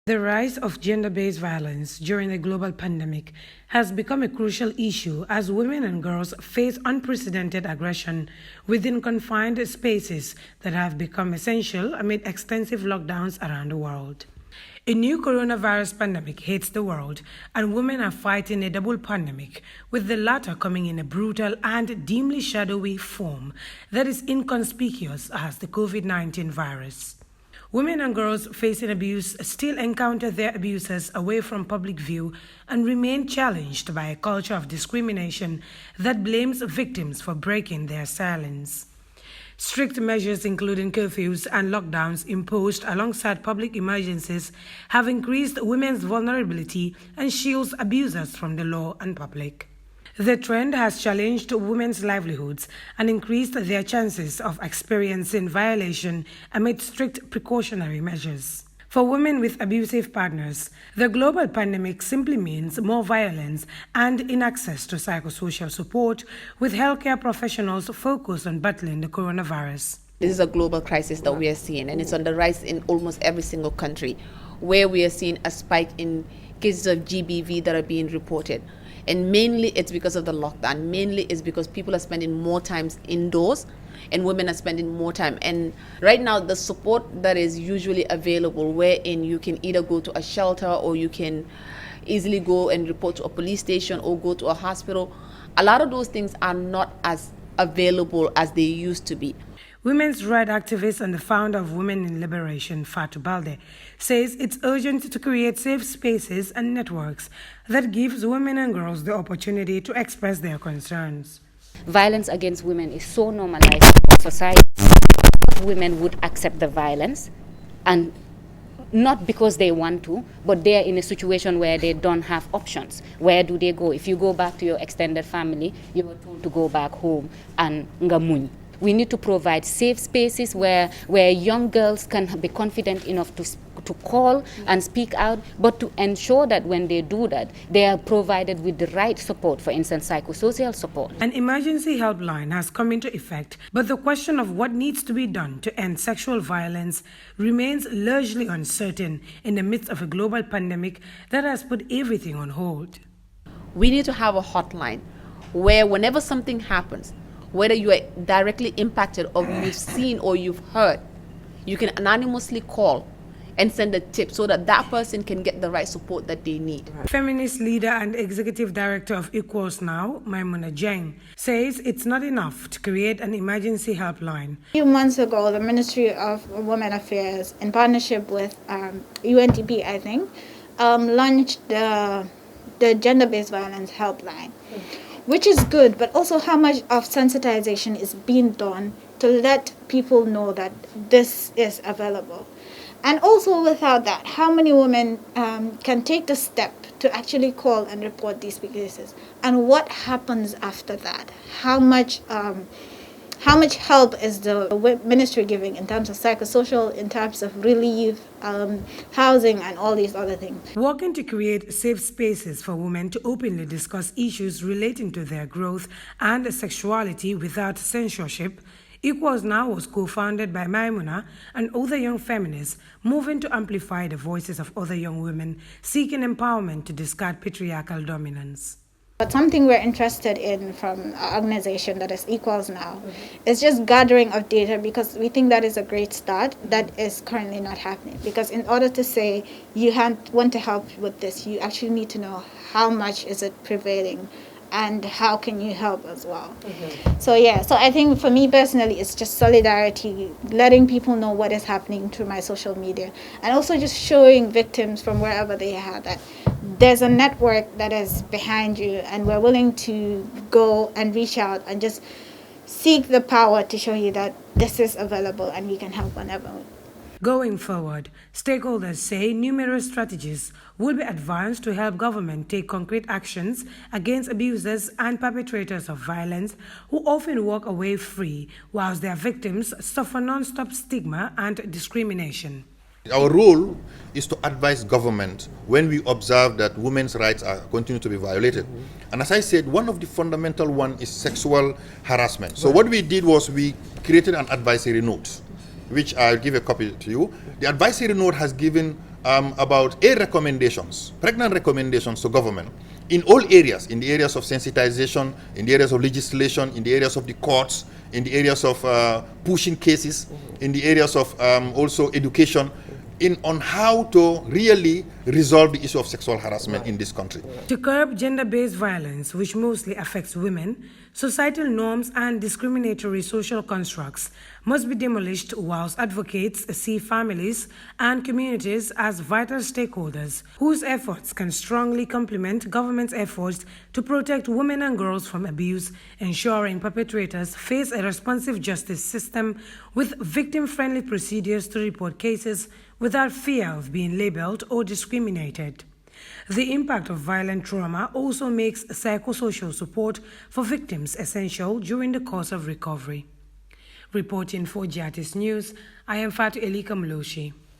The rise of gender-based violence during the global pandemic has become a crucial issue as women and girls face unprecedented aggression within confined spaces that have become essential amid extensive lockdowns around the world. A new coronavirus pandemic hits the world, and women are fighting a double pandemic, with the latter coming in a brutal and dimly shadowy form that is inconspicuous as the COVID-19 virus. Women and girls facing abuse still encounter their abusers away from public view and remain challenged by a culture of discrimination that blames victims for breaking their silence. Strict measures including curfews and lockdowns imposed alongside public emergencies have increased women's vulnerability and shields abusers from the law and public. The trend has challenged women's livelihoods and increased their chances of experiencing violation amid strict precautionary measures. For women with abusive partners, the global pandemic simply means more violence and inaccess to psychosocial support, with healthcare professionals focused on battling the coronavirus. This is a global crisis that we are seeing, and it's on the rise in almost every single country, where we are seeing a spike in cases of GBV that are being reported. And mainly it's because of the lockdown. Mainly it's because people are spending more time indoors and women are spending more time. And right now, the support that is usually available, wherein you can either go to a shelter or you can easily go and report to a police station or go to a hospital, a lot of those things are not as available as they used to be. Women's rights activist and the founder of Women in Liberation, Fatou says it's urgent to create safe spaces and networks that gives women and girls the opportunity to express their concerns. Violence against women is so normalized in society. Women would accept the violence, and not because they want to, but they're in a situation where they don't have options. Where do they go? If you go back to your extended family, you were told to go back home and ngamuny. We need to provide safe spaces where young girls can be confident enough to call and speak out, but to ensure that when they do that, they are provided with the right support, for instance, psychosocial support. An emergency helpline has come into effect, but the question of what needs to be done to end sexual violence remains largely uncertain in the midst of a global pandemic that has put everything on hold. We need to have a hotline where whenever something happens, whether you are directly impacted or you've seen or you've heard, you can anonymously call and send a tip so that that person can get the right support that they need. Feminist leader and executive director of Equals Now, Jeng, says it's not enough to create an emergency helpline. A few months ago, the Ministry of Women Affairs, in partnership with UNDP, I think, launched the gender-based violence helpline, which is good, but also how much of sensitization is being done to let people know that this is available. And also without that, how many women can take the step to actually call and report these cases? And what happens after that? How much help is the ministry giving in terms of psychosocial, in terms of relief, housing, and all these other things? Working to create safe spaces for women to openly discuss issues relating to their growth and sexuality without censorship, Equals Now was co-founded by Maimuna and other young feminists moving to amplify the voices of other young women seeking empowerment to discard patriarchal dominance. But something we're interested in from our organization that is Equals Now is just gathering of data, because we think that is a great start that is currently not happening. Because in order to say you want to help with this, you actually need to know how much is it prevailing and how can you help as well. So I think for me personally, it's just solidarity, letting people know what is happening through my social media, and also just showing victims from wherever they are that there's a network that is behind you, and we're willing to go and reach out and just seek the power to show you that this is available and we can help whenever. Going forward, stakeholders say numerous strategies will be advanced to help government take concrete actions against abusers and perpetrators of violence who often walk away free, whilst their victims suffer non-stop stigma and discrimination. Our role is to advise government when we observe that women's rights are continue to be violated. And as I said, one of the fundamental one is sexual harassment. So what we did was we created an advisory note, which I'll give a copy to you. The advisory note has given about recommendations, pregnant recommendations to government in all areas, in the areas of sensitization, in the areas of legislation, in the areas of the courts, in the areas of pushing cases, in the areas of also education, on how to really resolve the issue of sexual harassment in this country. To curb gender-based violence, which mostly affects women, societal norms and discriminatory social constructs must be demolished, whilst advocates see families and communities as vital stakeholders whose efforts can strongly complement government's efforts to protect women and girls from abuse, ensuring perpetrators face a responsive justice system with victim-friendly procedures to report cases without fear of being labeled or discriminated. The impact of violent trauma also makes psychosocial support for victims essential during the course of recovery. Reporting for Giatis News, I am Fatou Ellika Muloshi.